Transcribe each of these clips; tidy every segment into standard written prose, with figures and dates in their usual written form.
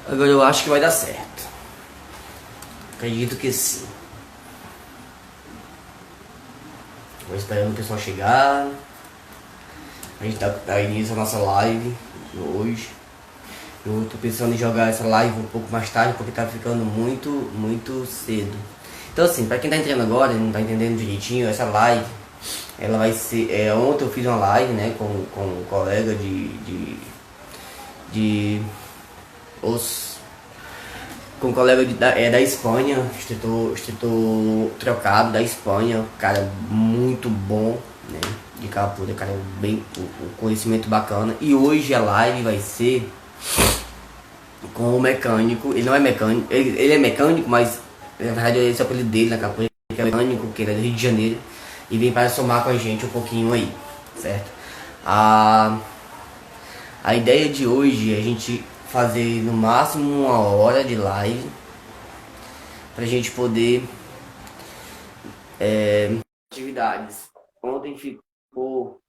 Agora eu acho que vai dar certo. Acredito que sim. Vou esperando o pessoal chegar. A gente dá início à nossa live de hoje. Eu tô pensando em jogar essa live um pouco mais tarde porque tá ficando muito cedo. Então assim, pra quem tá entrando agora e não tá entendendo direitinho, essa live, ela vai ser. Ontem eu fiz uma live, né, com um colega de os com um colega da Espanha, instrutor trocado da Espanha, cara muito bom, né? De capoeira, cara, bem, o conhecimento bacana. E hoje a live vai ser com o mecânico, ele não é mecânico, ele é mecânico, mas na verdade esse é o apelido dele na capoeira, que é mecânico, que ele é do Rio de Janeiro, e vem para somar com a gente um pouquinho aí, certo? A, a ideia de hoje é a gente fazer no máximo 1 hora de live pra gente poder atividades. Ontem ficou,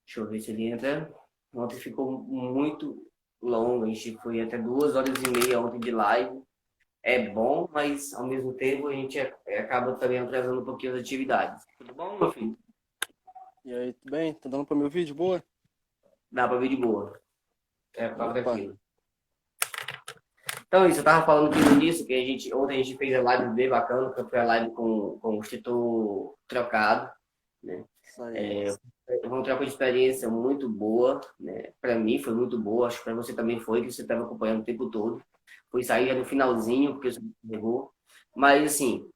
deixa eu ver se ele entra. Ontem ficou muito longo, a gente foi até 2 horas e meia ontem de live. É bom, mas ao mesmo tempo a gente acaba também atrasando um pouquinho as atividades. Tudo bom, meu filho? E aí, tudo bem? Tá dando pra me ouvir de boa? Dá pra ver de boa. Tá Opa, tranquilo. Então, isso, eu tava falando aqui no início, que ontem a gente fez a live bem bacana, que foi a live com o Instituto Trocado, né? isso aí. É, foi uma troca de experiência muito boa, né? Para mim foi muito boa, acho que para você também foi, que você estava acompanhando o tempo todo. Foi sair já no finalzinho, porque você chegou. Mas, assim,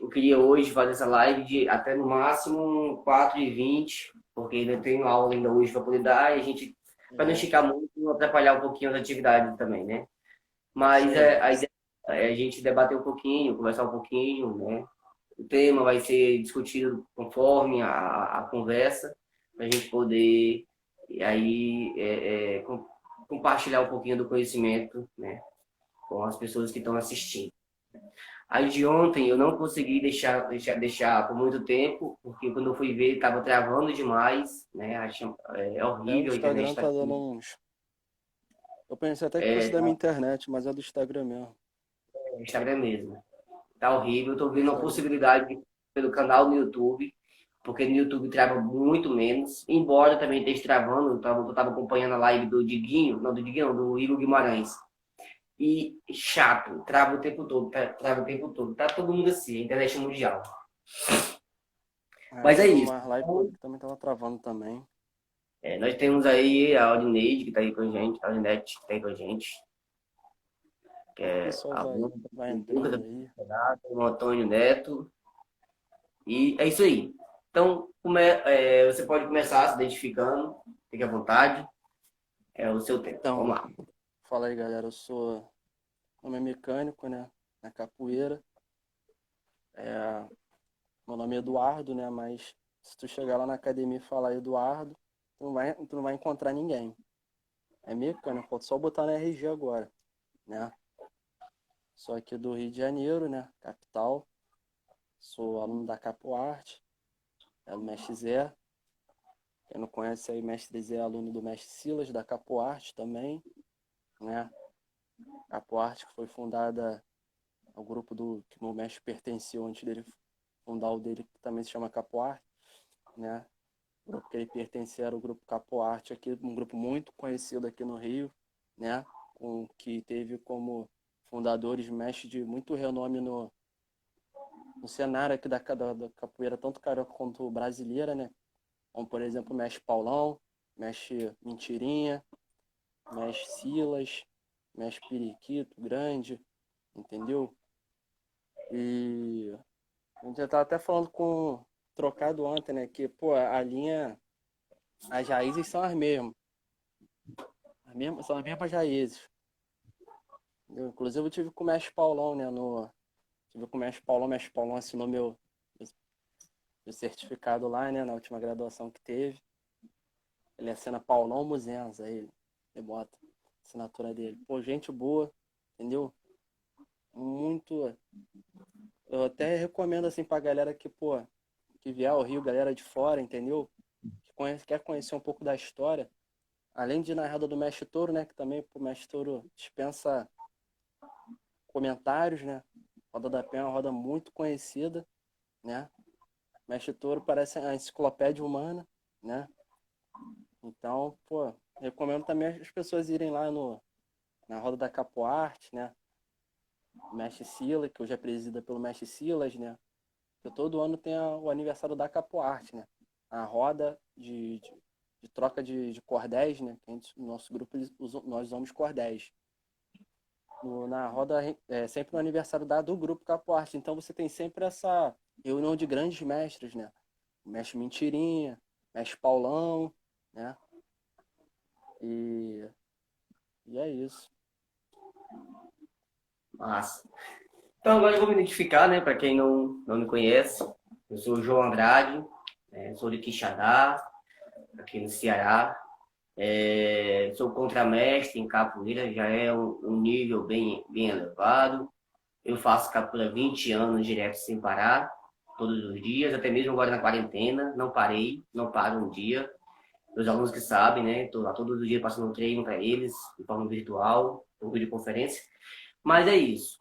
eu queria hoje fazer essa live de até no máximo 4h20, porque ainda tenho aula ainda hoje para poder dar, e a gente, para não Uhum, esticar muito, não atrapalhar um pouquinho as atividades também, né? isso Mas aí. a ideia é a gente debater um pouquinho, conversar um pouquinho, né? O tema vai ser discutido conforme a conversa, para a gente poder e aí compartilhar um pouquinho do conhecimento, né, com as pessoas que estão assistindo. Aí de ontem eu não consegui deixar por muito tempo, porque quando eu fui ver estava travando demais, né? É É, o horrível, a internet Instagram está tá dando aqui. uns. Eu pensei até que fosse da minha Tá internet, mas é do Instagram mesmo. no Instagram mesmo. Tá horrível. Eu tô vendo Isso a aí. possibilidade pelo canal no YouTube, porque no YouTube trava muito menos, embora também esteja travando. Eu tava acompanhando a live do Diguinho, não do Diguinho, não, do Igor Guimarães. E chato, trava o tempo todo, trava o tempo todo. Tá todo mundo assim, a internet mundial. É, Mas é teve isso. uma live que eu vi que também tava travando também. Nós temos aí a Audineide, que tá aí com a gente, a Audinete, que tá aí com a gente, que O é pessoal a vai, Bruna, vai o Lucas, entrando aí. o Antônio Neto, e é isso aí. Então, você pode começar se identificando, fique à vontade, é o seu tempo. Então, Vamos lá. fala aí, galera. Eu sou. Meu nome é mecânico, né? Na capoeira. É, meu nome é Eduardo, né? Mas se tu chegar lá na academia e falar Eduardo, tu não vai encontrar ninguém. É mecânico, pode só botar na RG agora, né? Sou aqui do Rio de Janeiro, né? Capital. Sou aluno da Capoarte, é do Mestre Zé. Quem não conhece aí, Mestre Zé é aluno do Mestre Silas, da Capoarte também, né? Capoarte que foi fundada, o grupo que o mestre pertenceu antes dele fundar o dele, que também se chama Capoarte, né? O grupo que ele pertencia era o grupo Capoarte, aqui, um grupo muito conhecido aqui no Rio, né? Que teve como fundadores mestres de muito renome no cenário aqui da capoeira, tanto carioca quanto brasileira, né? Como, por exemplo, o mestre Paulão, mestre Mentirinha, mestre Silas, mestre Periquito Grande, entendeu? E a gente já tava até falando com trocado ontem, né? Que, pô, a linha, as raízes são são as mesmas raízes. Entendeu? Inclusive eu tive com o mestre Paulão, né? Tive com o mestre Paulão assinou meu certificado lá, né? Na última graduação que teve. Ele assina Paulão Muzenza, aí ele bota a assinatura dele. Pô, gente boa, entendeu? Muito. Eu até recomendo assim pra galera que, pô, que vier ao Rio, galera de fora, entendeu? Quer conhecer um pouco da história. além de ir na roda do Mestre Touro, né? Que também o Mestre Touro dispensa comentários, né? Roda da Penha é uma roda muito conhecida, né? Mestre Touro parece a enciclopédia humana, né? Então, pô, recomendo também as pessoas irem lá na roda da Capoarte, né? O Mestre Silas, que hoje é presidida pelo Mestre Silas, né? Que todo ano tem o aniversário da Capoarte, né? A roda de troca de cordéis, né? Que a gente, no nosso grupo nós usamos cordéis. Na roda, sempre no aniversário do grupo Capoarte. Então você tem sempre essa reunião de grandes mestres, né? O mestre Mentirinha, mestre Paulão, né? E, e é isso. Massa. Então agora eu vou me identificar, né? Para quem não me conhece, eu sou o João Andrade, sou de Quixadá, aqui no Ceará. Sou contramestre em capoeira, já é um nível bem elevado. Eu faço capoeira há 20 anos direto sem parar, todos os dias, até mesmo agora na quarentena, não parei, não paro um dia. Meus alunos que sabem, né? Estou lá todos os dias passando treino para eles, de forma virtual, por videoconferência. Mas é isso.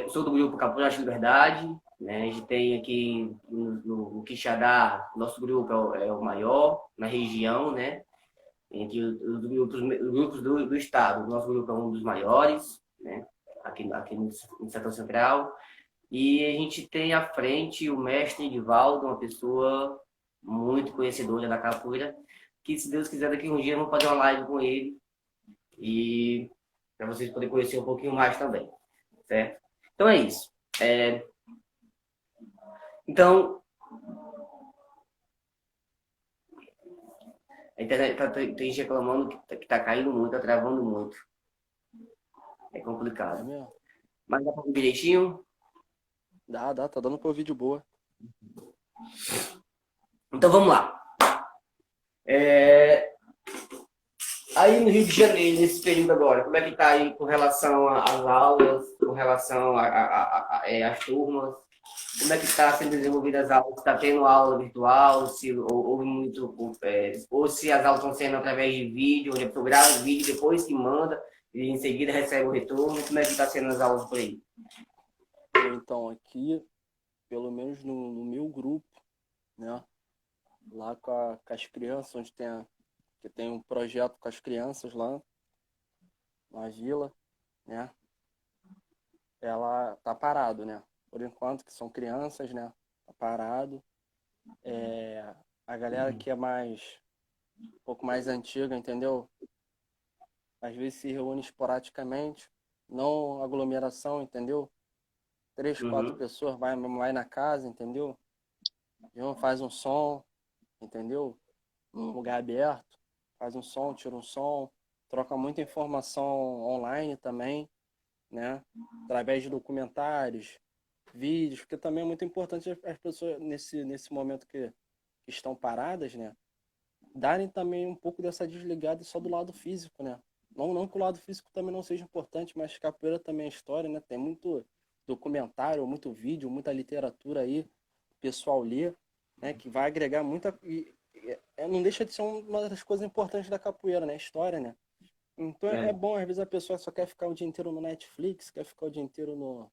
Sou do grupo Capoeira de Liberdade, né? A gente tem aqui no Quixadá, nosso grupo é o maior na região, né? Entre os grupos do estado. O nosso grupo é um dos maiores, né? Aqui no Setor Central. E a gente tem à frente o mestre Edivaldo, uma pessoa muito conhecedora da capoeira, que se Deus quiser daqui um dia vamos fazer uma live com ele e para vocês poderem conhecer um pouquinho mais também, certo? Então é isso. Então, a internet tem gente reclamando que tá caindo muito, tá travando muito. É É complicado. mesmo? Mas dá para ver direitinho? Tá dando pra ouvir de boa. Então vamos lá. É, Aí no Rio de Janeiro, nesse período agora, como é que tá aí com relação às aulas, com relação às turmas? Como é que está sendo desenvolvidas as aulas? Está tendo aula virtual? Ou se as aulas estão sendo através de vídeo, onde a pessoa grava o vídeo, depois que manda, e em seguida recebe o retorno? Como é que está sendo as aulas por aí? Então, aqui, pelo menos no meu grupo, né? Lá com as crianças, que tem um projeto com as crianças lá, na vila, né? Ela tá parado, né? Por enquanto, que são crianças, né? Tá parado. A galera que é um pouco mais antiga, entendeu? Às vezes se reúne esporadicamente, não aglomeração, entendeu? Três, quatro Uhum. pessoas vai na casa, entendeu? Um faz um som, entendeu? Num lugar aberto, faz um som, tira um som, troca muita informação online também, né? Através de documentários, vídeos, porque também é muito importante as pessoas nesse momento que estão paradas, né? Darem também um pouco dessa desligada só do lado físico, né? Não que o lado físico também não seja importante, mas capoeira também é história, né? Tem muito documentário, muito vídeo, muita literatura aí, o pessoal lê, né? Que vai agregar muita. Não deixa de ser uma das coisas importantes da capoeira, né? História, né? Então é bom, às vezes a pessoa só quer ficar o dia inteiro no Netflix, quer ficar o dia inteiro no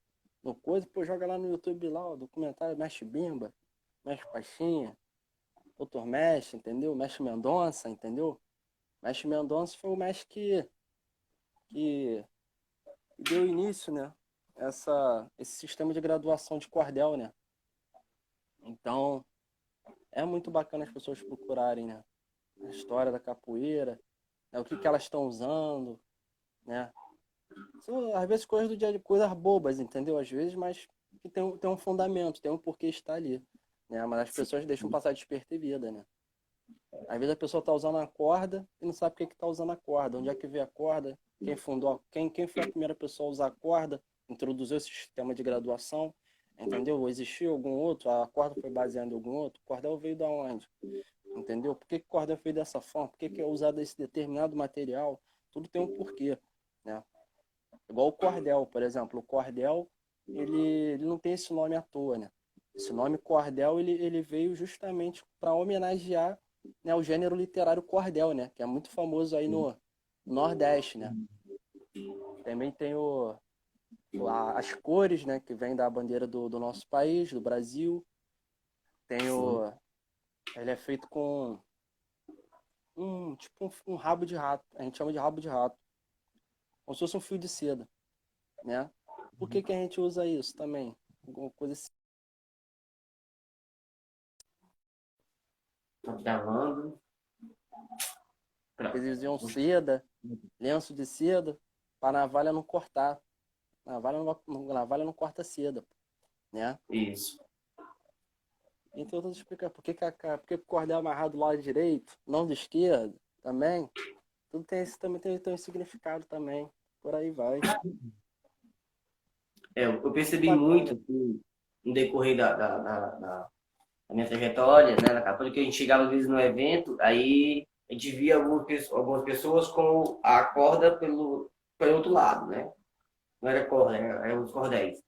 coisa, pô, joga lá no YouTube lá, ó, documentário Mestre Bimba, Mestre Paixinha, Doutor Mestre, entendeu? Mestre Mendonça, entendeu? Mestre Mendonça foi o mestre que deu início, né? Esse sistema de graduação de cordel, né? Então, é muito bacana as pessoas procurarem, né? A história da capoeira, né? O que elas estão usando, né? São, às vezes, coisas do dia de coisas bobas, entendeu? Às vezes, mas que tem um fundamento, tem um porquê estar ali, né? Mas as pessoas deixam passar despercebida, né? Às vezes a pessoa está usando a corda e não sabe por que está usando a corda, onde é que veio a corda, quem fundou, quem foi a primeira pessoa a usar a corda, introduziu esse sistema de graduação, entendeu? Ou existiu algum outro, a corda foi baseada em algum outro, o cordel veio da onde, entendeu? Por que o cordel veio dessa forma, por que é usado esse determinado material, tudo tem um porquê, né? Igual o cordel, por exemplo, o cordel, ele não tem esse nome à toa, né? Esse nome cordel, ele veio justamente para homenagear né, o gênero literário cordel, né? Que é muito famoso aí no Nordeste, né? Também tem as cores, né? Que vem da bandeira do nosso país, do Brasil. Tem Sim. ele é feito com um rabo de rato. A gente chama de rabo de rato. Como se fosse um fio de seda, né? Por que que a gente usa isso também? Alguma coisa assim. Tô gravando. Pronto. Eles usavam seda, lenço de seda, para a navalha não cortar. Navalha não corta seda, né? Isso. Então eu vou explicar por que o cordel é amarrado do lado direito, não do esquerdo, também. Tudo tem esse, também tem um significado também. Por aí vai. Eu Muito percebi bacana. muito que, no decorrer da minha trajetória, né, na Católica, que a gente chegava às vezes no evento, aí a gente via algumas pessoas com a corda pelo outro lado, né? Não era corda, era os cordéis.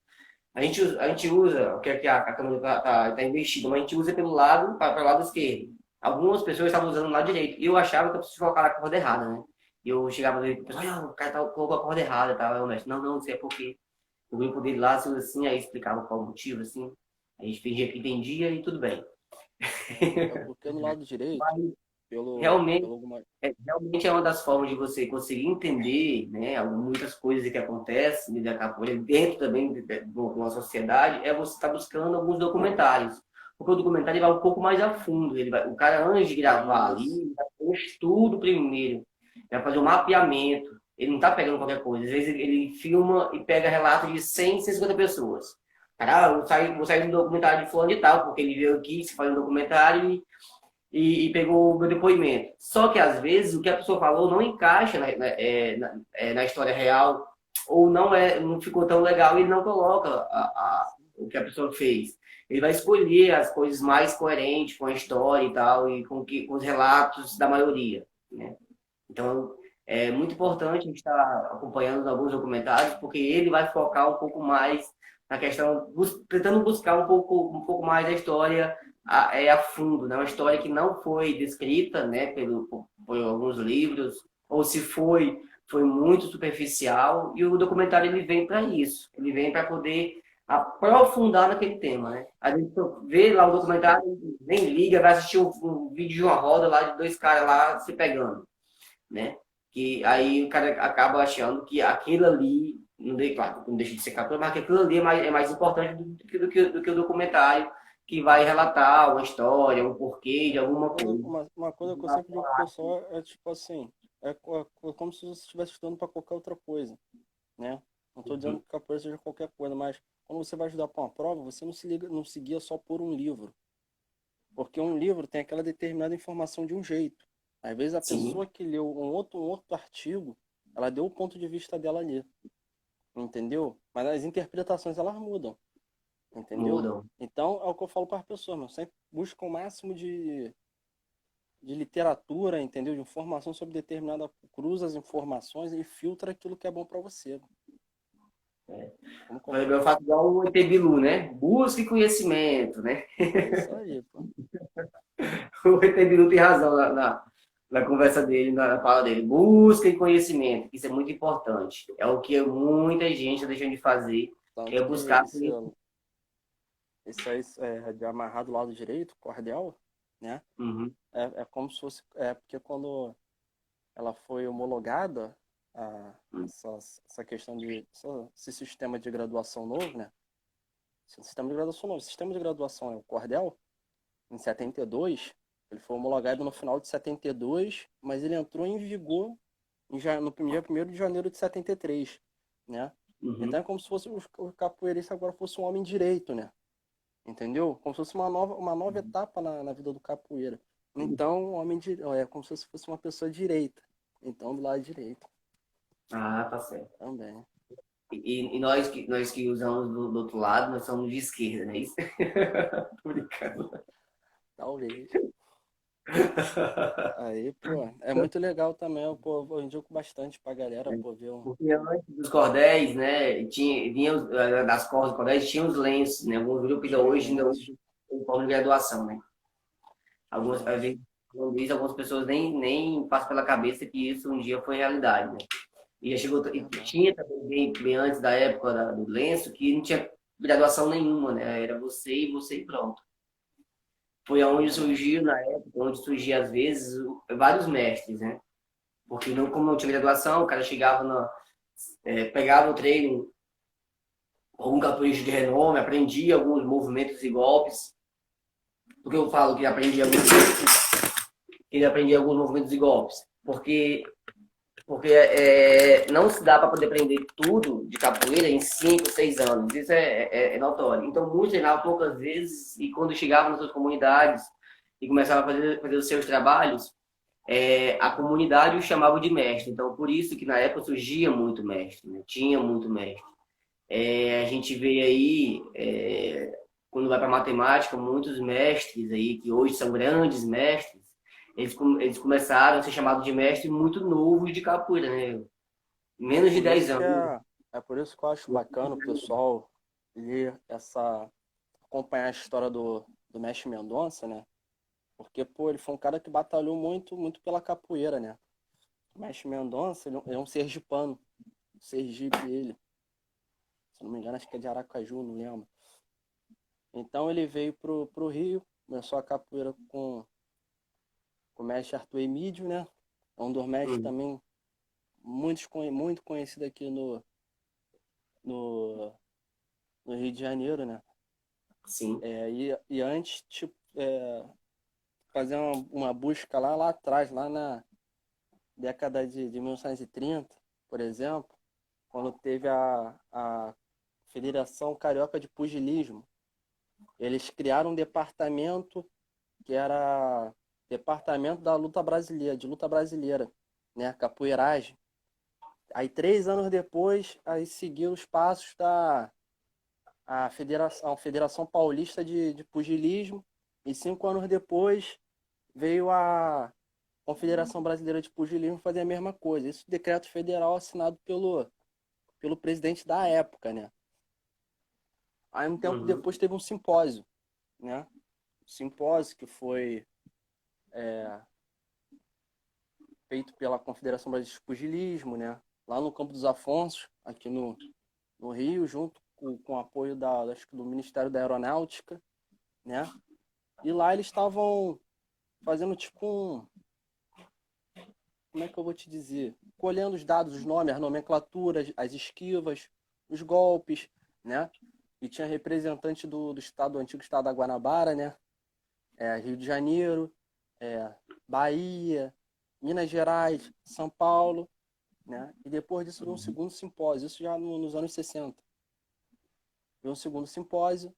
A gente usa, o que é que a câmera tá investida, mas a gente usa pelo lado, para o lado esquerdo. Algumas pessoas estavam usando o lado direito. E eu achava que eu precisava colocar a corda errada, né? E eu chegava e pessoal, ah, o cara colocou a corda errada, tá? Eu, não, não, isso é porque o grupo dele lá, assim, aí explicava qual o motivo, assim. A gente fingia que entendia e tudo bem. É porque no lado direito, Mas pelo, realmente, pelo alguma. realmente é uma das formas de você conseguir entender, né, muitas coisas que acontecem da capoeira dentro também de uma sociedade, é você estar buscando alguns documentários. Porque o documentário ele vai um pouco mais a fundo. O cara, antes de gravar ali, Isso. ele vai fazer um estudo primeiro. Ele vai fazer um mapeamento. Ele não está pegando qualquer coisa. Às vezes ele filma e pega relatos de 100, 150 pessoas. Cara, vou sair do documentário de fulano e tal, porque ele veio aqui, se faz um documentário e pegou o meu depoimento. Só que às vezes o que a pessoa falou não encaixa na história real, ou não ficou tão legal e ele não coloca o que a pessoa fez. Ele vai escolher as coisas mais coerentes com a história e tal, e com os relatos da maioria, né? Então, é muito importante a gente estar acompanhando alguns documentários, porque ele vai focar um pouco mais na questão, tentando buscar um pouco mais da história a fundo, né? Uma história que não foi descrita, né, por alguns livros, ou se foi muito superficial, e o documentário ele vem para isso, ele vem para poder aprofundar naquele tema, né? A gente vê lá o documentário, nem liga, vai assistir um vídeo de uma roda lá de dois caras lá se pegando, né? Que aí o cara acaba achando que aquilo ali, claro, não deixa de ser captura, mas que aquilo ali é mais importante do que o documentário que vai relatar uma história, um porquê de alguma coisa. Uma coisa que eu sempre digo pro pessoal é tipo assim, como se você estivesse estudando para qualquer outra coisa, né? Não estou dizendo que capoeira seja qualquer coisa, mas quando você vai estudar para uma prova, você não se guia só por um livro. Porque um livro tem aquela determinada informação de um jeito. Às vezes a Sim, pessoa que leu um outro artigo, ela deu o ponto de vista dela ali, entendeu? Mas as interpretações elas mudam, entendeu? mudam. Então é o que eu falo para as pessoas, meu, sempre busca o máximo de literatura, entendeu? De informação sobre determinada, cruza as informações e filtra aquilo que é bom para você. Vamos Por exemplo, eu faço compartilhar. igual o ET Bilu, né? Busque conhecimento, né? É isso aí, pô. O ET Bilu tem razão na conversa dele, na fala dele. Busquem conhecimento, isso é muito importante. É o que muita gente está deixando de fazer, é Tanto que buscar conhecimento. esse aí é de amarrar do lado direito, cordel, né? Uhum. É como se fosse. É porque quando ela foi homologada, essa questão esse sistema de graduação novo, né? Esse sistema de graduação novo. O sistema de graduação é o cordel, em 72. Ele foi homologado no final de 72, mas ele entrou em vigor no dia 1º de janeiro de 73, né? Uhum. Então é como se fosse o capoeirista agora fosse um homem direito, né? Entendeu? Como se fosse uma nova etapa na vida do capoeira. Então, é como se fosse uma pessoa direita. Então, do lado direito Ah, tá certo. também. E nós que usamos do outro lado, nós somos de esquerda, não é isso? Tô brincando. Talvez. Aí, pô, é muito legal também. Eu indico bastante pra galera, pô, ver um. Porque antes dos cordéis, né, das cordas dos cordéis, tinha os lenços, né? Alguns grupos ainda Tinha os hoje ainda lenços. usam em forma de graduação, né? Os Algumas, às lenços. vezes, Falando isso, algumas pessoas nem passam pela cabeça que isso um dia foi realidade, né? E já chegou, e Verdade. tinha também bem antes da época do lenço, que não tinha graduação nenhuma, né? Era você e pronto. Foi aonde Verdade. surgiu, na época, onde surgia, às vezes, vários mestres, né? Porque não, como não tinha graduação, o cara chegava pegava o treino, algum capoeirista de renome, aprendia alguns movimentos e golpes. Porque eu falo que ele aprendia alguns movimentos e golpes. Porque não se dá para poder aprender tudo de capoeira em 5, 6 anos. Isso é notório. Então, muitos treinavam poucas vezes e quando chegavam nas suas comunidades e começavam a fazer os seus trabalhos, a comunidade o chamava de mestre. Então, por isso que na época surgia muito mestre, né? Tinha muito mestre. A gente vê aí, quando vai para matemática, muitos mestres aí, que hoje são grandes mestres, eles começaram a ser chamados de mestre muito novos de capoeira, né? É Menos de por 10 isso que anos. é por isso que eu acho bacana o pessoal ler acompanhar a história do Mestre Mendonça, né? Porque, pô, ele foi um cara que batalhou muito, muito pela capoeira, né? O Mestre Mendonça, ele é um sergipano, Sergipe ele. Se não me engano, acho que é de Aracaju, não lembro. Então ele veio pro Rio, começou a capoeira com o mestre Arthur Emídio, né? É um dos mestres Hum, também muito conhecido aqui no, no Rio de Janeiro, né? sim. E antes, tipo, fazer uma busca lá atrás, lá na década de 1930, por exemplo, quando teve a Federação Carioca de Pugilismo. Eles criaram um departamento que era Departamento da Luta Brasileira, de Luta Brasileira, né? Capoeiragem. Aí 3 anos depois, aí seguiram os passos da a Federação Paulista de Pugilismo. E 5 anos depois veio a Confederação Brasileira de Pugilismo fazer a mesma coisa. Isso decreto federal assinado pelo presidente da época, né? Aí um tempo Uhum, depois teve um simpósio, né? Simpósio que foi feito pela Confederação Brasileira de Pugilismo, né? Lá no Campo dos Afonsos, aqui no Rio, junto com o apoio acho que do Ministério da Aeronáutica, né? E lá eles estavam fazendo tipo como é que eu vou te dizer? Colhendo os dados, os nomes, as nomenclaturas, as esquivas, os golpes, né? E tinha representante do antigo estado da Guanabara, né? Rio de Janeiro, Bahia, Minas Gerais, São Paulo, né? E depois disso veio um segundo simpósio, isso já nos anos 60. Veio um segundo simpósio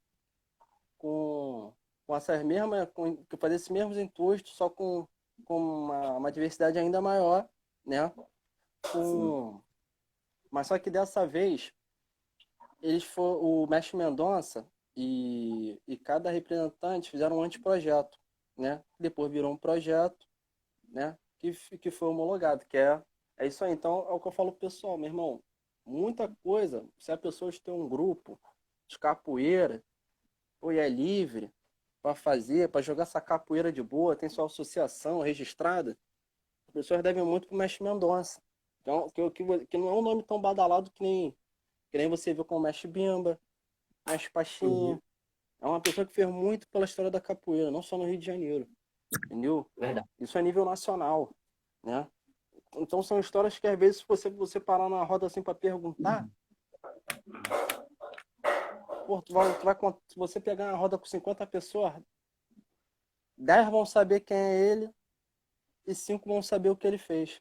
com, com essas mesmas, que fazia esses mesmos intuitos, só com uma diversidade ainda maior, né? sim. Com, mas só que dessa vez o mestre Mendonça e cada representante fizeram um anteprojeto, né? Depois virou um projeto, né? Que foi homologado, é isso aí. Então é o que eu falo pro pessoal, meu irmão. Muita coisa, se a pessoa tem um grupo de capoeira, ou é livre para fazer, para jogar essa capoeira de boa, tem sua associação registrada, as pessoas devem muito pro mestre Mendonça. Então, que não é um nome tão badalado que nem você viu com o mestre Bimba, mestre Uhum, Pachinha. É uma pessoa que fez muito pela história da capoeira, não só no Rio de Janeiro, entendeu? verdade. Isso é nível nacional, né? Então são histórias que às vezes se você parar na roda assim para perguntar, pô, se você pegar uma roda com 50 pessoas, 10 vão saber quem é ele e 5 vão saber o que ele fez,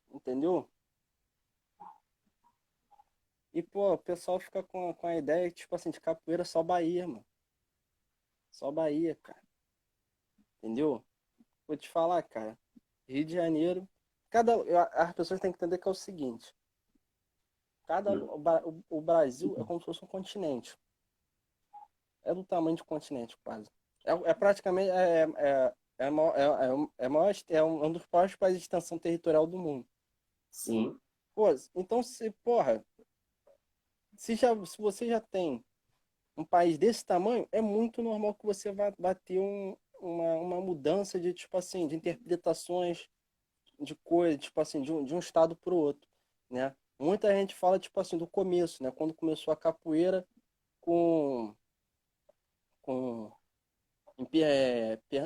entendeu? E, pô, o pessoal fica com a ideia, tipo assim, de capoeira só Bahia, mano. Só Bahia, cara. Entendeu? Vou te falar, cara. Rio de Janeiro. As pessoas têm que entender que é o seguinte: Hum, o Brasil é como se fosse um continente. É do tamanho de um continente, quase. Praticamente. É um dos maiores países de extensão territorial do mundo. sim. Pô, então, porra, se você já tem um país desse tamanho, é muito normal que você vá ter uma mudança de, tipo assim, de interpretações de coisa, tipo assim, de um estado para o outro, né? Muita gente fala, tipo assim, do começo, né? Quando começou a capoeira com, com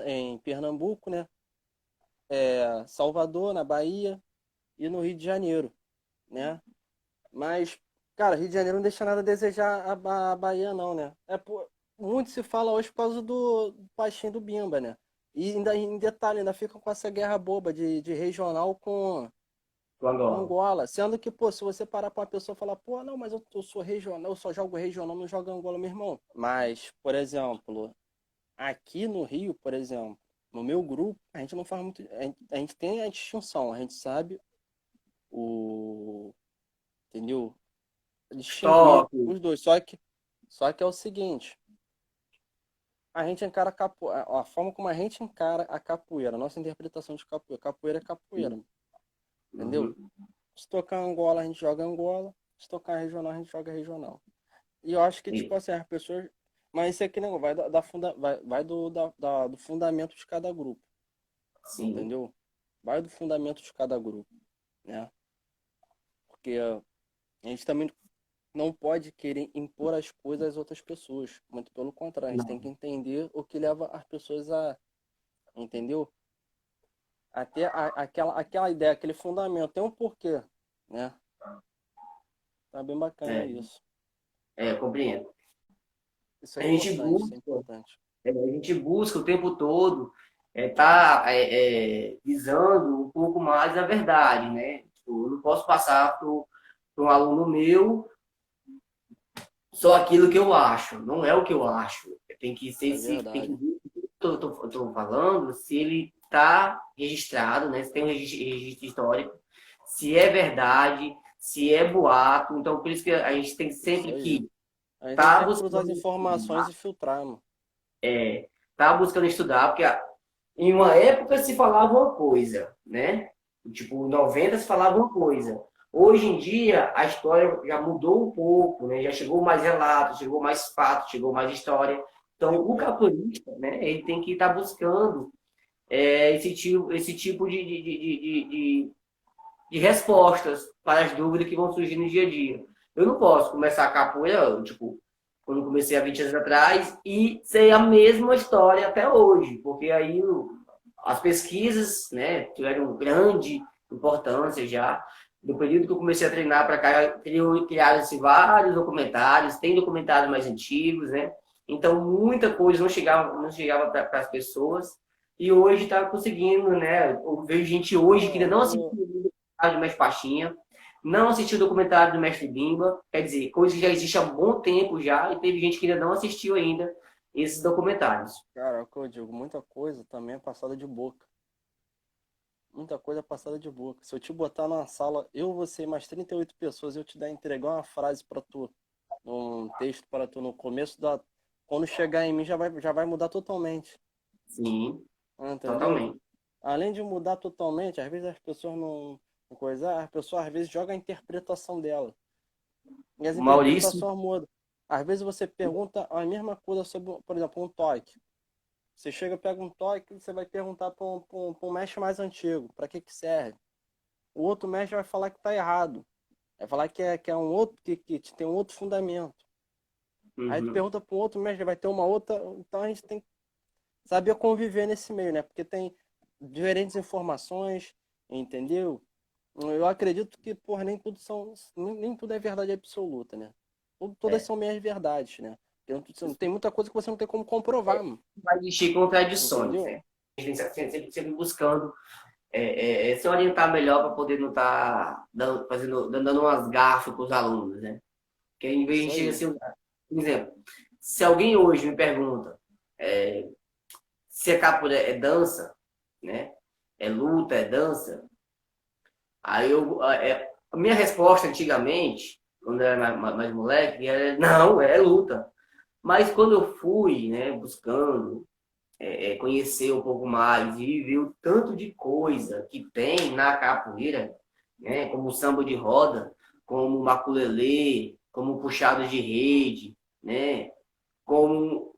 em Pernambuco, né? Salvador, na Bahia e no Rio de Janeiro, né? Mas, cara, Rio de Janeiro não deixa nada a desejar a Bahia, não, né? Muito se fala hoje por causa do Paixinho do Bimba, né? E ainda em detalhe, ainda fica com essa guerra boba de regional Do com Angola. Angola. Sendo que, pô, se você parar pra uma pessoa e falar, pô, não, mas eu sou regional, eu só jogo regional, não jogo Angola, meu irmão. Mas, por exemplo, aqui no Rio, por exemplo, no meu grupo, a gente não faz muito. A gente tem a distinção, a gente sabe o. Entendeu? Distinguir Stop. os dois. Só que é o seguinte, a gente encara a forma como a gente encara a capoeira, a nossa interpretação de capoeira é capoeira, entendeu? Uhum. Se tocar Angola, a gente joga Angola, se tocar regional, a gente joga regional. E eu acho que, tipo Isso. assim, as pessoas. Mas isso aqui não vai vai do fundamento de cada grupo, Sim. entendeu? Vai do fundamento de cada grupo, né? Porque a gente também não pode querer impor as coisas às outras pessoas. Muito pelo contrário, a gente tem Não. que entender o que leva as pessoas a, entendeu? Até aquela ideia, aquele fundamento, tem um porquê, né? Tá bem bacana É, isso. eu compreendo. Isso é A gente importante, isso é busca, importante. a gente busca o tempo todo visando um pouco mais a verdade, né? Tipo, eu não posso passar para um aluno meu só aquilo que eu acho. Não é o que eu acho. Tem que ser, É tem que verdade. ver o que eu tô falando, se ele está registrado, né? Se tem um registro histórico, se é verdade, se é boato. Então, por isso que a gente tem Isso sempre aí. que A gente tem que estar sempre cruzar as buscando informações e filtrar, mano. tá buscando estudar, porque em uma época se falava uma coisa, né? Tipo, 90 se falava uma coisa. Hoje em dia, a história já mudou um pouco, né? Já chegou mais relatos, chegou mais fatos, chegou mais história. Então, o capoeirista, né? Ele tem que estar buscando esse tipo de respostas para as dúvidas que vão surgir no dia a dia. Eu não posso começar a capoeira, tipo, quando comecei há 20 anos atrás, e ser a mesma história até hoje, porque aí as pesquisas, né, tiveram grande importância já. No período que eu comecei a treinar para cá, criaram-se vários documentários, tem documentários mais antigos, né? Então, muita coisa não chegava para as pessoas. E hoje está conseguindo, né? Eu vejo gente hoje que ainda não assistiu do Mestre Pastinha, não assistiu o documentário do Mestre Bimba, quer dizer, coisa que já existe há um bom tempo já, e teve gente que ainda não assistiu ainda esses documentários. Cara, é o que eu digo, muita coisa também é passada de boca. Muita coisa é passada de boca. Se eu te botar numa sala, eu, você e mais 38 pessoas, eu te dar entregar uma frase para tu, um texto para tu no começo da. Quando chegar em mim já vai mudar totalmente. Sim, Entendeu? totalmente. Além de mudar totalmente, às vezes as pessoas não coisa, as pessoas às vezes jogam a interpretação dela. E as Maurício, interpretações mudam. Às vezes você pergunta a mesma coisa sobre, por exemplo, um toque. Você chega, pega um toque, você vai perguntar para um mestre mais antigo, para que serve? O outro mestre vai falar que está errado. Vai falar que é um outro, que tem um outro fundamento. Aí tu uhum, pergunta para um outro mestre, vai ter uma outra. Então a gente tem que saber conviver nesse meio, né? Porque tem diferentes informações, entendeu? Eu acredito que, porra, nem tudo é verdade absoluta, né? Todas é. são meias verdades, né? Tem muita coisa que você não tem como comprovar, mano. Vai existir contradições, Entendeu? né? A gente tem que sempre buscando se orientar melhor para poder não estar dando umas gafas para os alunos, né? Porque em vez Isso de chega aí. assim, por exemplo, se alguém hoje me pergunta se a capoeira é dança, né? É luta, é dança. Aí a minha resposta antigamente, quando eu era mais moleque, era não, é luta. Mas quando eu fui, né, buscando conhecer um pouco mais e viver o tanto de coisa que tem na capoeira, né, como o samba de roda, como o maculelê, como o puxado de rede, né, como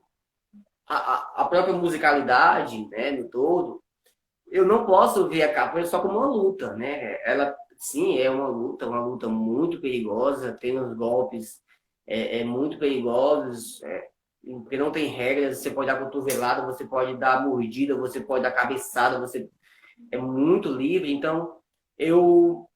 a própria musicalidade, né, no todo, eu não posso ver a capoeira só como uma luta, né? Ela, sim, é uma luta muito perigosa, tem uns golpes muito perigosos, porque não tem regras, você pode dar cotovelada, você pode dar mordida, você pode dar cabeçada, você é muito livre, então eu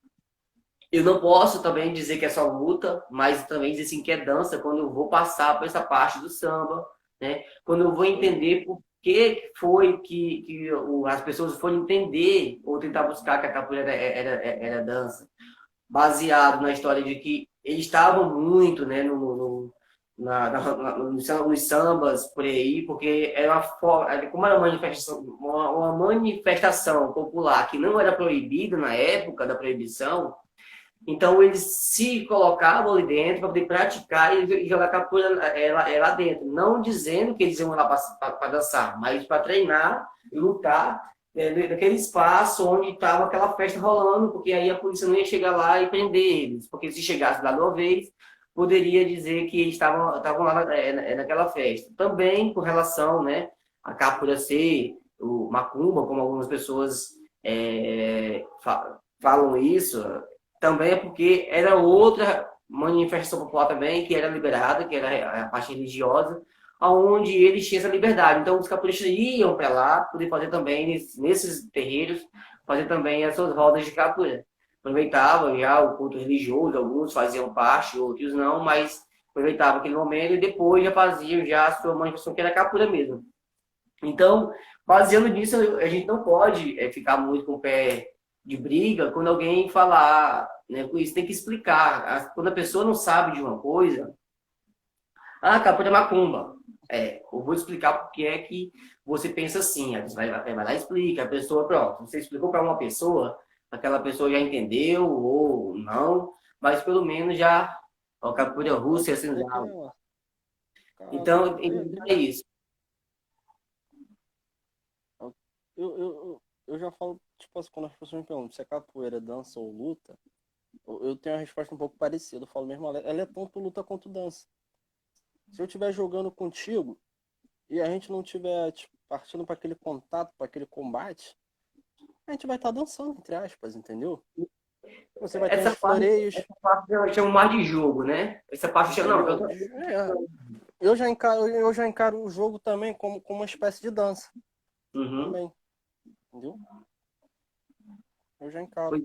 eu não posso também dizer que é só luta, mas também dizer assim, que é dança quando eu vou passar por essa parte do samba, né? Quando eu vou entender por que foi que as pessoas foram entender ou tentar buscar que a capoeira era dança, baseado na história de que eles estavam muito, né, nos sambas por aí, porque era uma forma, como era uma manifestação popular que não era proibida na época da proibição, então, eles se colocavam ali dentro para poder praticar e jogar capoeira lá dentro. Não dizendo que eles iam lá para dançar, mas para treinar e lutar naquele espaço onde estava aquela festa rolando, porque aí a polícia não ia chegar lá e prender eles. Porque se chegasse lá de uma vez, poderia dizer que eles estavam lá naquela festa. Também com relação, né, a capoeira ser o macumba, como algumas pessoas falam isso, também é porque era outra manifestação popular também, que era liberada, que era a parte religiosa, onde eles tinham essa liberdade. Então, os capoeiristas iam para lá, poder fazer também, nesses terreiros, fazer também as suas rodas de capoeira. Aproveitava já o culto religioso, alguns faziam parte, outros não, mas aproveitava aquele momento e depois já faziam já a sua manifestação, que era a capoeira mesmo. Então, baseando nisso, a gente não pode ficar muito com o pé de briga quando alguém falar, né, com isso, tem que explicar. Quando a pessoa não sabe de uma coisa, capoeira é macumba. Eu vou explicar porque é que você pensa assim. Aí você vai lá e explica. A pessoa, pronto, você explicou para uma pessoa, aquela pessoa já entendeu ou não, mas pelo menos já a capoeira russa é assim. Então, é isso. Eu já falo, tipo assim, quando as pessoas me perguntam se é capoeira, dança ou luta, eu tenho uma resposta um pouco parecida. Eu falo mesmo, ela é tanto luta quanto dança. Se eu estiver jogando contigo e a gente não estiver tipo, partindo para aquele contato, para aquele combate, a gente vai estar dançando, entre aspas, entendeu? Você vai ter uns floreios. Essa parte eu chamo mais de jogo, né? Essa parte eu não. Eu já encaro o jogo também como uma espécie de dança. Também. Entendeu? Eu já encaro.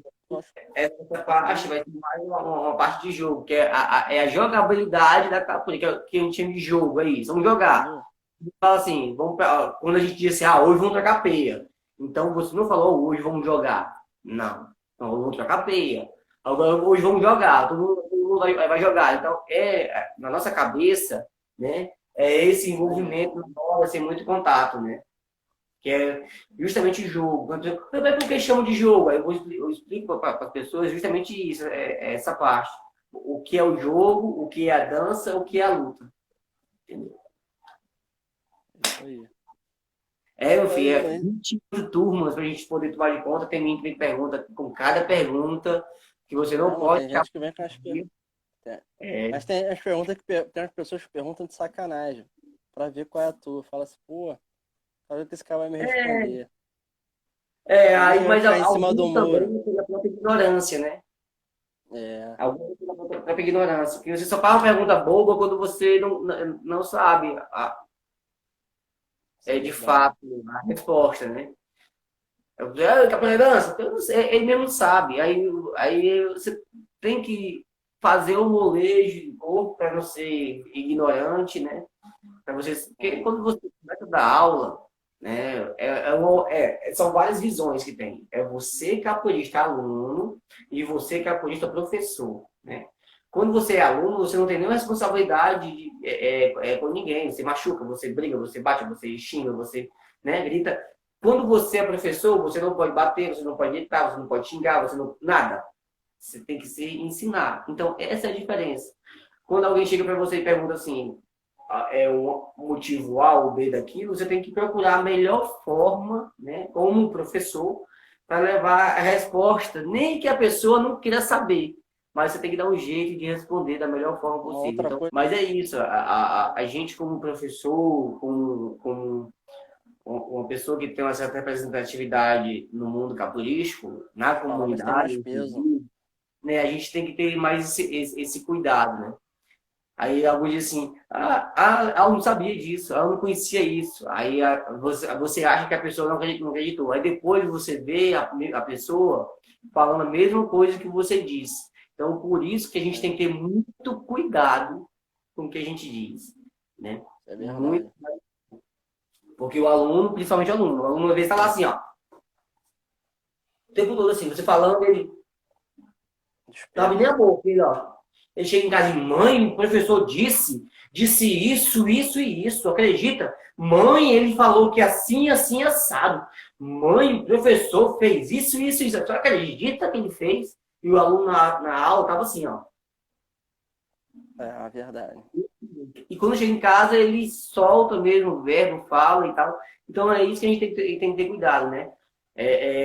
Essa parte vai ser mais uma parte de jogo, que é a jogabilidade da capoeira, que é um time de jogo, é isso. Vamos jogar. Fala assim, quando a gente diz assim, hoje vamos trocar peia. Então você não falou, hoje vamos jogar. Não. Então, hoje vamos trocar peia. Agora, hoje vamos jogar. Todo mundo vai jogar. Então, na nossa cabeça, né, é esse envolvimento na hora, sem muito contato, né? Que é justamente jogo. Por que chamam de jogo? Aí eu explico para as pessoas justamente isso, essa parte. O que é o jogo, o que é a dança, o que é a luta. Entendeu? Isso aí. Meu filho, 20 turmas para a gente poder tomar de conta. Tem gente que pergunta com cada pergunta que você não pode. Tem gente que vem com as perguntas. Mas tem as perguntas tem as pessoas que perguntam de sacanagem. Para ver qual é a tua. Fala assim, pô. Olha que esse cara vai me responder. Aí, mas em cima do muro. Pela própria ignorância, né? Alguns pela própria ignorância. Porque você só faz uma pergunta boba quando você não sabe de fato a resposta, né? Capoeira dança? Ele mesmo sabe. Aí você tem que fazer um molejo de corpo para não ser ignorante, né? Porque quando você começa a dar aula, né, são várias visões que tem. É você capoeirista aluno e você capoeirista professor, né? Quando você é aluno, você não tem nenhuma responsabilidade com ninguém. Você machuca, você briga, você bate, você xinga, você, né, grita. Quando você é professor, você não pode bater, você não pode gritar, você não pode xingar, você não... Nada. Você tem que se ensinar. Então, essa é a diferença. Quando alguém chega para você e pergunta assim, um motivo A ou B daquilo, você tem que procurar a melhor forma, né, como professor, para levar a resposta, nem que a pessoa não queira saber, mas você tem que dar um jeito de responder da melhor forma Uma possível. outra Então, coisa, mas é isso, a gente como professor, como uma pessoa que tem uma certa representatividade no mundo capoeístico, na as palavras têm comunidade, mais peso. inclusive, né, a gente tem que ter mais esse cuidado, né? Aí alguns dizem assim, ela não sabia disso, ela não conhecia isso. Aí você acha que a pessoa não acreditou. Aí depois você vê a pessoa falando a mesma coisa que você disse. Então, por isso que a gente tem É, que ter muito cuidado com o que a gente diz, né? é Muito, verdade. porque o aluno, principalmente o aluno uma vez está lá assim, ó, o tempo todo assim, você falando, ele não abre nem a Dispersa. boca, ele, ó. Ele chega em casa e, mãe, o professor disse isso, isso e isso, acredita? Mãe, ele falou que assim, assim, assado. Mãe, o professor fez isso, isso, isso. Você acredita que ele fez? E o aluno na aula tava assim, ó. É a verdade. E quando chega em casa, ele solta mesmo o verbo, fala e tal. Então é isso que a gente tem que ter cuidado, né?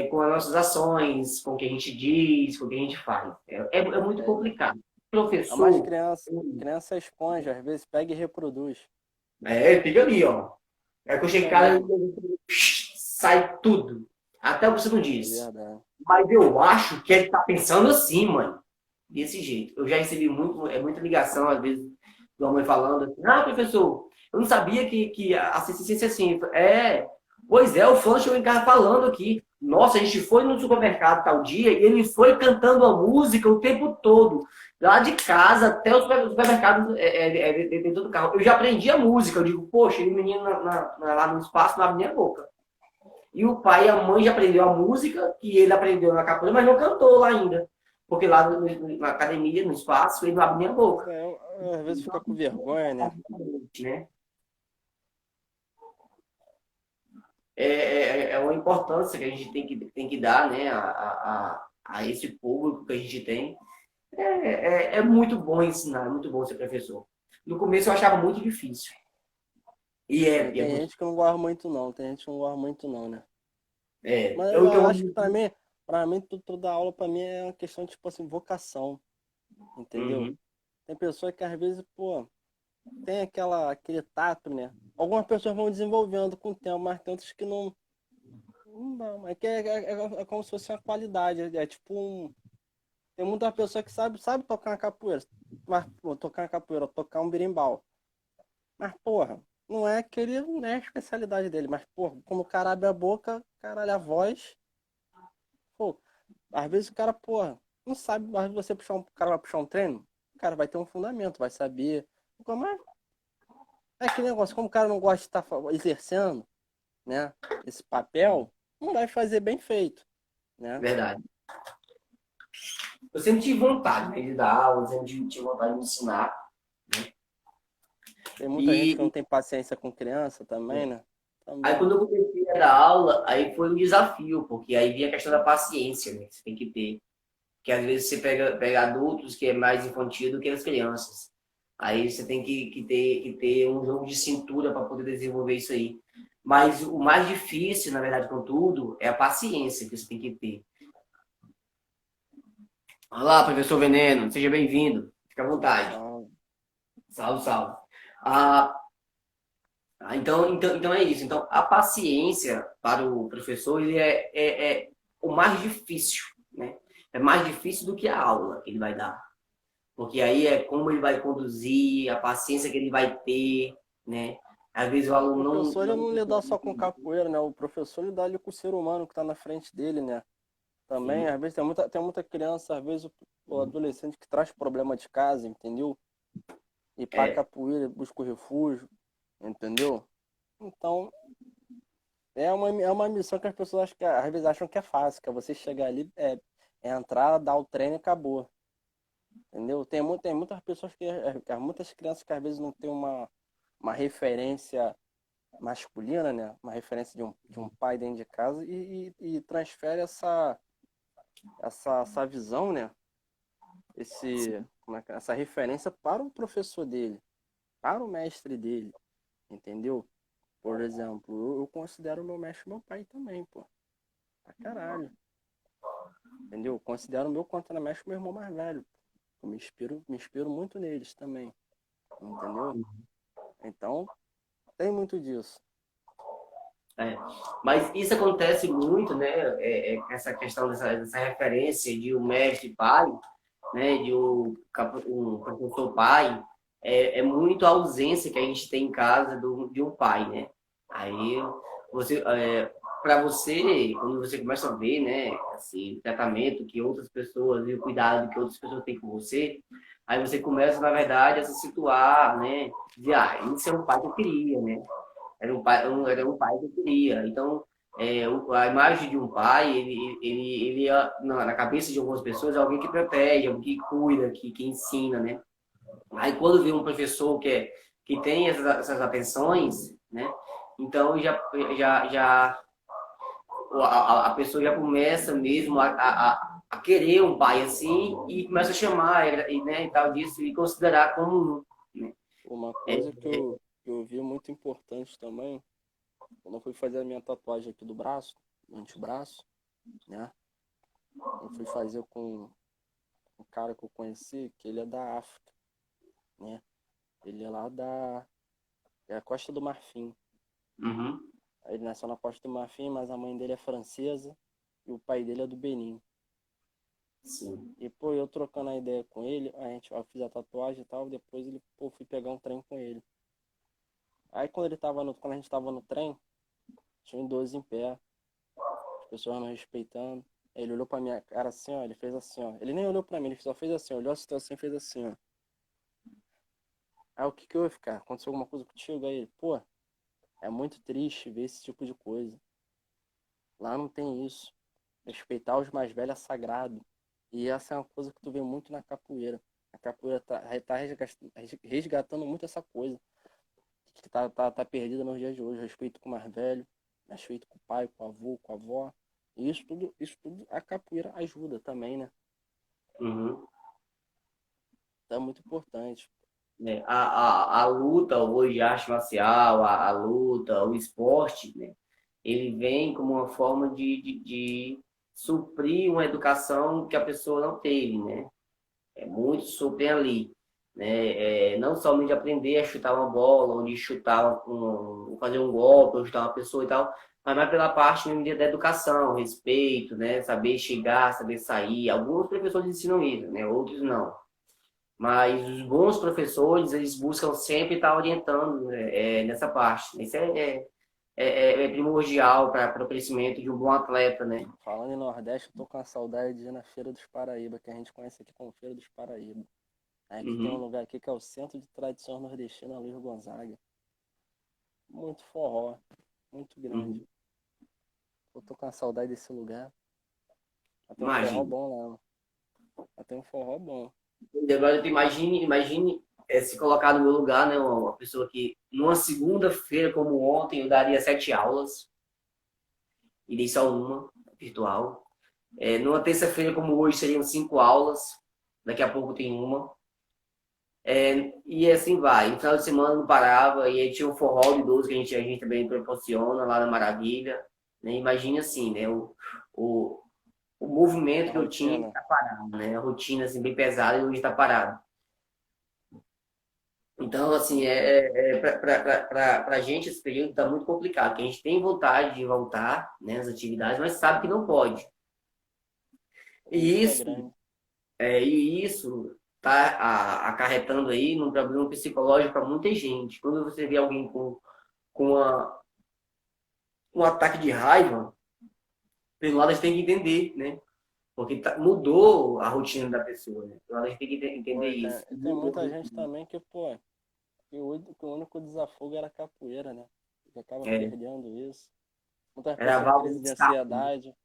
Com as nossas ações, com o que a gente diz, com o que a gente faz. É muito É, complicado. é mais Professor, criança. Criança é esponja, às vezes pega e reproduz. fica ali, ó. É que eu chego Fica em casa, ali. sai tudo. Até o que você não É disse. verdade. Mas eu acho que ele tá pensando assim, mãe. Desse jeito. Eu já recebi muita ligação, às vezes, de uma mãe falando assim, professor, eu não sabia que a assistência é assim. Pois é, o fulano chegou em casa falando aqui. Nossa, a gente foi no supermercado tal dia e ele foi cantando a música o tempo todo. Lá de casa até o supermercado dentro do carro. Eu já aprendi a música. Eu digo, poxa, ele menino lá no espaço não abre nem a boca. E o pai e a mãe já aprendeu a música, que ele aprendeu na capoeira, mas não cantou lá ainda. Porque lá na academia, no espaço, ele não abre nem a boca. É, às vezes fica com vergonha, né? Né? É uma importância que a gente tem que dar, né, a esse público que a gente tem. É muito bom ensinar, é muito bom ser professor. No começo eu achava muito difícil. E Tem, é, tem gente que não gosta muito não, tem gente que não gosta muito não, né? Mas eu eu, acho que pra mim toda aula pra mim é uma questão de, tipo assim, vocação, entendeu? uhum, Tem pessoa que às vezes, pô, tem aquele tato, né? Algumas pessoas vão desenvolvendo com o tempo, mas tem outras que não dão. É que é como se fosse uma qualidade, é tipo tem muita pessoa que sabe tocar uma capoeira, mas, pô, tocar uma capoeira, tocar um berimbau. Mas, porra, não é a especialidade dele, mas, porra, como o cara abre a boca, caralho, a voz, pô, às vezes o cara, porra, não sabe, mas você o cara vai puxar um treino, o cara vai ter um fundamento, vai saber. Mas é aquele negócio, como o cara não gosta de estar exercendo, né, esse papel, não vai fazer bem feito, né? verdade. Eu sempre tive vontade, né, de dar aula, sempre tive vontade de ensinar. Tem muita gente que não E tem paciência com criança também, né? aí Também. quando eu comecei a dar aula, aí foi um desafio, porque aí vinha a questão da paciência, né, que você tem que ter. Que às vezes você pega adultos que é mais infantil do que as crianças. Aí você tem que ter um jogo de cintura para poder desenvolver isso aí. Mas o mais difícil, na verdade, contudo, é a paciência que você tem que ter. Olá, professor Veneno, seja bem-vindo. Fique à vontade. Só Salve, salve. Ah, então é isso. Então, a paciência para o professor ele é o mais difícil, né? É mais difícil do que a aula que ele vai dar. Porque aí é como ele vai conduzir, a paciência que ele vai ter, né? Às vezes o O aluno professor ele não... não lida só com capoeira, né? O professor lida ali com o ser humano que está na frente dele, né? Também, Sim, às vezes tem muita criança, às vezes o adolescente que traz problema de casa, entendeu? E para é, capoeira busca o refúgio, entendeu? Então, é uma missão que as pessoas às vezes acham que é fácil, que é você chegar ali, entrar, dar o treino e acabou, entendeu? Tem muitas pessoas muitas crianças que às vezes não tem uma referência masculina, né? Uma referência de um pai dentro de casa e transfere essa visão, né? Essa referência para o professor dele, para o mestre dele, entendeu? Por exemplo, eu considero meu mestre meu pai também, pô. Pra caralho, entendeu? Eu considero meu contra-mestre meu irmão mais velho. Eu me inspiro muito neles também, entendeu? Então, tem muito disso. É. Mas isso acontece muito, né? Essa questão dessa referência de um mestre pai, né? De um professor pai, é muito a ausência que a gente tem em casa de um pai, né? Aí você, para você, quando você começa a ver, né? Assim, o tratamento que outras pessoas e o cuidado que outras pessoas têm com você, aí você começa, na verdade, a se situar, né? De, esse é um pai que eu queria, né? Era um pai que eu queria. Então, a imagem de um pai, na cabeça de algumas pessoas, é alguém que protege, alguém que cuida, que ensina, né? Aí, quando vê um professor que tem essas atenções, né? Então, já a pessoa já começa mesmo a querer um pai assim e começa a chamar, né, e tal disso, e considerar como um, né? Uma coisa que eu vi muito importante também, quando eu fui fazer a minha tatuagem aqui do braço, do antebraço, né? Eu fui fazer com um cara que eu conheci, que ele é da África, né? Ele é lá da Costa do Marfim. Uhum. Aí ele nasceu na Costa do Marfim, mas a mãe dele é francesa e o pai dele é do Benin. Sim. E, pô, eu trocando a ideia com ele, eu fiz a tatuagem e tal, depois ele, pô, fui pegar um trem com ele. Aí quando a gente tava no trem, tinha um idoso em pé, as pessoas não respeitando. Aí ele olhou pra minha cara assim, ó, ele fez assim, ó. Ele nem olhou pra mim, ele só fez assim, ó, olhou a situação e fez assim, ó. Aí o que que houve, cara? Aconteceu alguma coisa contigo? Aí ele, pô, é muito triste ver esse tipo de coisa. Lá não tem isso. Respeitar os mais velhos é sagrado. E essa é uma coisa que tu vê muito na capoeira. A capoeira tá resgatando muito essa coisa. Que tá perdida nos dias de hoje. Respeito com o mais velho, respeito com o pai, com o avô, com a avó. E isso tudo a capoeira ajuda também, né? Uhum. Então é muito importante. Né? A luta hoje, a arte marcial, a luta, o esporte, né? Ele vem como uma forma de suprir uma educação que a pessoa não teve, né? É muito suprir ali, né? Não somente aprender a chutar uma bola, ou de fazer um golpe, ou chutar uma pessoa e tal, mas mais pela parte mesmo da educação, respeito, né? Saber chegar, saber sair. Alguns professores ensinam isso, né? Outros não. Mas os bons professores, eles buscam sempre estar orientando, né, nessa parte. Isso é primordial para o crescimento de um bom atleta, né? Falando em Nordeste, eu tô com a saudade de ir na Feira dos Paraíba, que a gente conhece aqui como Feira dos Paraíba. Aqui tem um Uhum, lugar aqui que é o Centro de Tradição Nordestina Luiz Gonzaga. Muito forró, muito grande. uhum. Eu tô com a saudade desse lugar. Lá tem um forró Imagine. bom lá. Lá tem um forró bom. E agora tu imagine se colocar no meu lugar, né? Uma pessoa que, numa segunda-feira como ontem, eu daria 7 aulas, e dei só uma, virtual. Numa terça-feira como hoje, seriam 5 aulas, daqui a pouco tem uma. E assim vai. No final de semana não parava, e aí tinha o forró de idoso que a gente também proporciona lá na Maravilha. Né? Imagina assim, né? O, o movimento A que eu tinha rotina. está parado, né? A rotina assim, bem pesada e hoje está parado. Então, assim, para a gente esse período está muito complicado, porque a gente tem vontade de voltar, né, às atividades, mas sabe que não pode. O E risco é isso, grande. e isso está acarretando aí num problema psicológico para muita gente. Quando você vê alguém com um ataque de raiva, pelo lado a gente tem que entender, né? Porque mudou a rotina da pessoa, né? Pelo lado a gente tem que Pô, entender e isso. tem muita gente também que, pô, que o único desafogo era a capoeira, né? Que acaba É, perdendo isso. Muitas era a pessoas com válvula crise de de escape. ansiedade.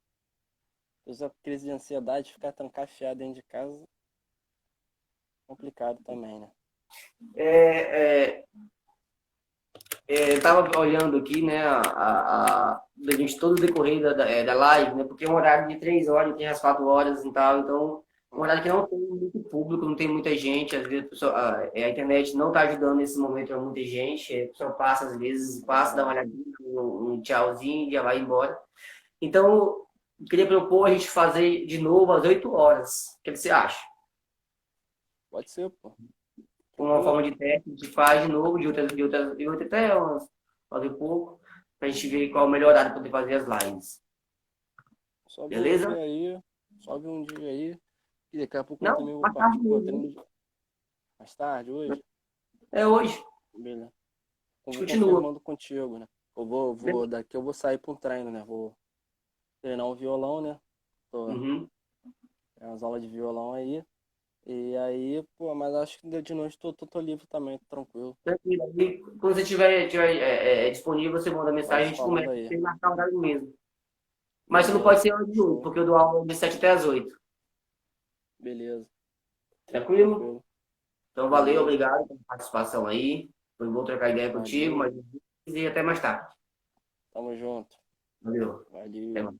Pessoa com crise de ansiedade, ficar trancafiado dentro de casa, complicado também, né? É, é, eu estava olhando aqui, né, durante todo o decorrer da live, né, porque é um horário de 3 horas, tem as 4 horas e tal, então, um horário que não tem muito público, não tem muita gente, às vezes a internet não está ajudando nesse momento para muita gente, a pessoa passa, às vezes, passa, dá uma Verdade. olhadinha, um tchauzinho e já vai embora. Então, eu queria propor a gente fazer de novo às 8 horas. O que você acha? Pode ser, pô. Uma Tranquilo. forma de teste, a gente faz de novo, de outra até fazer pouco, pra gente ver qual é o melhor horário para poder fazer as lives. Só ver Beleza? aí. Só ver um dia aí. E daqui a pouco eu Não, também vou mais partir tarde pro meu mesmo. treino mais tarde, hoje. É hoje. Beleza. A Eu gente vou continua. confirmando contigo, né? Daqui eu vou sair pra um treino, né? Vou treinar um violão, né? Tô, Uhum. tem umas aulas de violão aí. E aí, pô, mas acho que de noite tô livre também, tô tranquilo. Tranquilo. E quando você tiver disponível, você manda Vai mensagem, a se gente falando começa aí. sem marcar o horário mesmo. Mas você não pode Beleza. ser hora de 8, Show. porque eu dou aula de 7 até as 8. Beleza. Tranquilo? Tranquilo. Então, valeu, Beleza. obrigado pela participação aí. Foi bom trocar ideia contigo, Valeu. mas e até mais tarde. Tamo junto. Valeu. Até Valeu. mais.